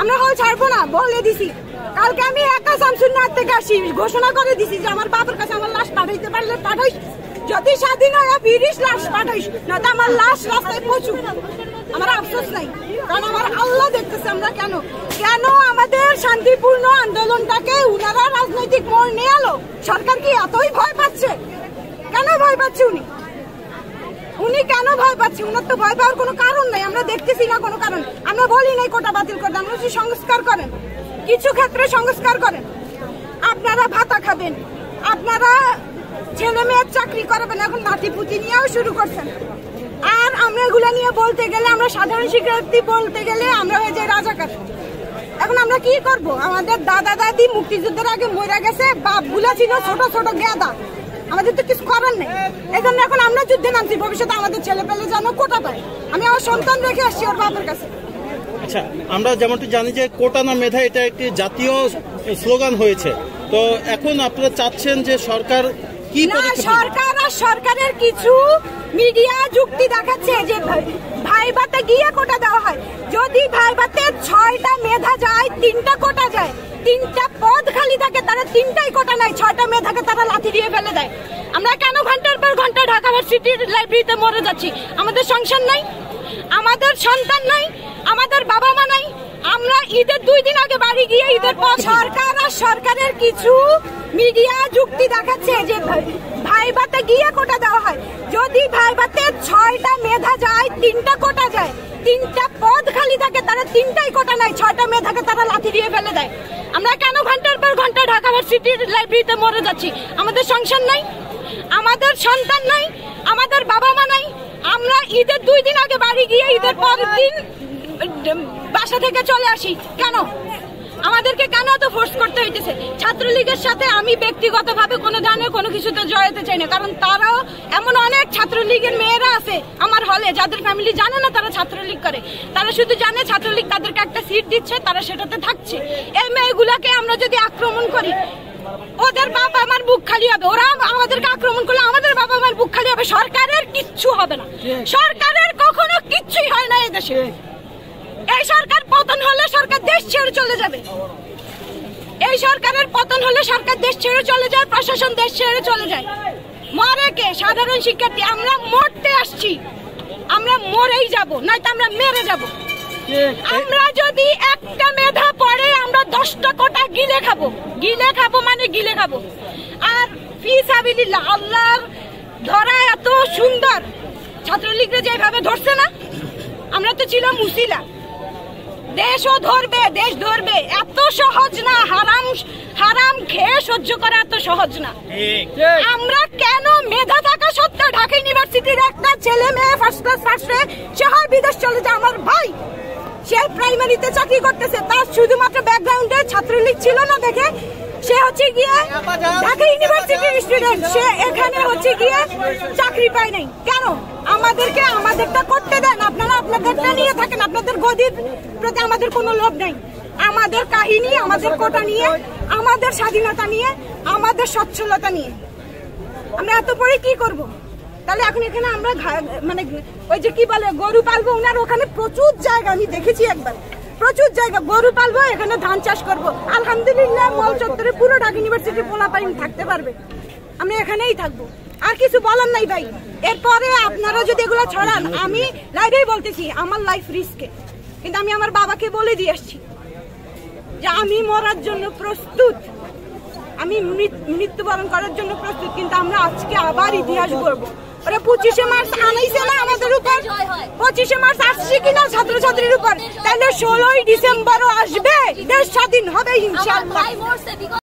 আমরা হল ছাড়বো না বলে দিছি। কালকে আমি একা শামসুন্নাহার থেকে আসি, ঘোষণা করে দিছি যে আমার বাবার কাছে আমার লাশ পাঠাইতে পারলে পাঠাইস, যদি স্বাধীন হয় ফিরিস লাশ পাঠাইস, না তো আমার লাশ রাস্তায় পৌঁছুক। আমার আফসোস নাই, কারণ আমার আল্লাহ দেখতেছে আমরা কেন আমাদের শান্তিপূর্ণ আন্দোলনটাকে উনারা রাজনৈতিক মোড় নিয়ে এলো। সরকার কি এতই ভয় পাচ্ছে? কেন ভয় পাচ্ছে উনি কেন ভয় পাচ্ছে? উনার তো ভয় পাওয়ার কোনো কারণ নাই, আমরা দেখতেছি না কোনো কারণ। আমরা বলি নাই কোটা বাতিল করতে, আমরা সংস্কার করেন, কিছু ক্ষেত্রে সংস্কার করেন। আপনারা ভাতা খাবেন, আপনারা ছেলে মেয়ের চাকরি করবেন, এখন নাতি পুতি নিয়েও শুরু করছেন। আর আমরা এগুলা নিয়ে বলতে গেলে, আমরা সাধারণ শিক্ষার্থী বলতে গেলে আমরা হয়ে যাই রাজাকার। এখন আমরা কি করব? আমাদের দাদা দাদি মুক্তিযুদ্ধের আগে মরে গেছে, বাপগুলা ছিল ছোট ছোট গেদা, আমাদের তো কিছু করার নেই। এই জন্য এখন আমরা যুদ্ধে নামছি, ভবিষ্যতে আমাদের ছেলে পেলে যেন কোটা পায়। আমি আমার সন্তান রেখে আসছি ওর বাপের কাছে। আচ্ছা, আমরা যেমনটি জানি যে কোটা না মেধা এটা একটি জাতীয় স্লোগান হয়েছে, তো এখন আপনারা চাচ্ছেন যে সরকার কি সরকার আর সরকারের কিছু মিডিয়া যুক্তি দেখাচ্ছে যে ভাইভাতে গিয়ে কোটা দেওয়া হয়। যদি ভাইভাতে 6টা মেধা যায়, 3টা কোটা যায়, 3টা পদ খালি থাকে, তারা 3টাই কোটা নেয়, 6টা মেধাকে তারা লাথি দিয়ে ফেলে দেয়। আমরা কেন ঘন্টার পর ঘন্টা ঢাকা ভার্সিটির লাইব্রেরিতে মরে যাচ্ছি? আমাদের সংসার নাই, আমাদের সন্তান নাই, আমাদের বাবা মা নাই। আমরা ঈদের 2 দিন আগে বাড়ি গিয়ে ঈদের পর সরকার আর সরকারের কিছু মিডিয়া যুক্তি দেখাচ্ছে যে ভাইভাতে গিয়ে কোটা দেওয়া হয়। যদি ভাইভাতে 6টা মেধা যায়, 3টা কোটা যায়, 3টা পদ খালি থাকে, তারা 3টাই কোটা নেয়, 6টা মেধাকে তারা লাথি দিয়ে ফেলে দেয়। আমরা কেন ঘন্টার পর ঘন্টা ঢাকা ভার্সিটির লাইব্রেরিতে মরে যাচ্ছি? আমাদের সংসার নাই, আমাদের সন্তান নাই, আমাদের বাবা মা নাই। আমরা ঈদের 2 দিন আগে বাড়ি গিয়ে ঈদের পরের দিন বাসা থেকে চলে আসি। কেন আমাদেরকে কেন এত ফোর্স করতে হইতেছে? ছাত্রলীগের সাথে আমি ব্যক্তিগতভাবে কোনো ধরনের কোনো কিছুতে জড়াতে চাই না, কারণ তারাও এমন অনেক ছাত্রলীগের মেয়েরা আছে আমার হলে যাদের ফ্যামিলি জানে না তারা ছাত্রলীগ করে, তারা শুধু জানে ছাত্রলীগ তাদেরকে একটা সিট দিচ্ছে, তারা সেটাতে থাকছে। এই মেয়েগুলাকে আমরা যদি আক্রমণ করি, ওদের বাবা আমার বুক খালি হবে। ওরা আমাদেরকে আক্রমণ করলে আমাদের বাবা আমার বুক খালি হবে। সরকারের কিচ্ছু হবে না, সরকারের কখনো কিচ্ছুই হয় না এই দেশে। এই সরকার পতন হলে সরকার দেশ ছেড়ে চলে যাবে, এই সরকারের পতন হলে সরকার দেশ ছেড়ে চলে যায়, প্রশাসন দেশ ছেড়ে চলে যায়। মরে কে? সাধারণ শিক্ষার্থী। আমরা মরতে আসছি, আমরা মরেই যাব, নয়তো আমরা মেরে যাব। আমরা যদি একটা মেধা পড়ে আমরা 10টা কোটা গিলে খাবো, গিলে খাবো মানে গিলে খাবো। আর ফিসাবিলিল্লাহ, আল্লাহর ধরা এত সুন্দর, ছাত্রলীগরা যেভাবে ধরছে না, আমরা তো ছিলাম মুসিলা। দেশও ধরবে, দেশ ধরবে, এত সহজ না। হারাম খেয়ে সহ্য করা এত সহজ না। আমরা কেন মেধা থাকা সত্ত্বেও ঢাকা ইউনিভার্সিটির একটা ছেলে মেয়ে ফার্স্ট ক্লাস ফার্স্টে সে হয় বিদেশ চলে যায়। আমার ভাই সে প্রাইমারিতে চাকরি করতেছে, তার শুধুমাত্র ব্যাকগ্রাউন্ডে ছাত্রলীগ ছিল না দেখে সে হচ্ছে গিয়ে ঢাকা ইউনিভার্সিটির স্টুডেন্ট, সে এখানে হচ্ছে গিয়ে চাকরি পায় নাই। কেন? আমাদেরকে আমাদেরটা করতে দেন, আপনারা আপনাদেরটা নিয়ে থাকেন। আপনাদের গদির প্রতি আমাদের কোনো লোভ নাই। আমাদের কাহিনী, আমাদের কোটা নিয়ে, আমাদের স্বাধীনতা নিয়ে, আমাদের সচ্ছলতা নিয়ে। আমরা এত পরে কি করব? তাহলে এখন এখানে আমরা মানে ওই যে কি বলে গরু পালবো, উনার ওখানে প্রচুর জায়গা, আমি দেখেছি একবার, প্রচুর জায়গা গরু পালবো, এখানে ধান চাষ করবো। আলহামদুলিল্লাহ মল চত্বরে পুরো ঢাকা ইউনিভার্সিটি পোলাপাইন থাকতে পারবে, আমরা এখানেই থাকবো। আর কিছু বলার নাই ভাই। এরপরে আপনারা যদি এগুলো ছড়ান, আমি লাইভেই বলতেছি আমার লাইফ রিস্কে, কিন্তু আমি আমার বাবাকে বলে দিয়ে আসছি যে আমি মরার জন্য প্রস্তুত, আমি মৃত্যুবরণ করার জন্য প্রস্তুত। কিন্তু আমরা আজকে আবার ইতিহাস গড়বো। ওরা 25শে মার্চ আনাইছে না আমাদের উপর, 25শে মার্চ আসছে কিনা ছাত্রছাত্রীর উপর, তাহলে 16ই ডিসেম্বরও আসবে, দেশ স্বাধীন হবে ইনশাআল্লাহ।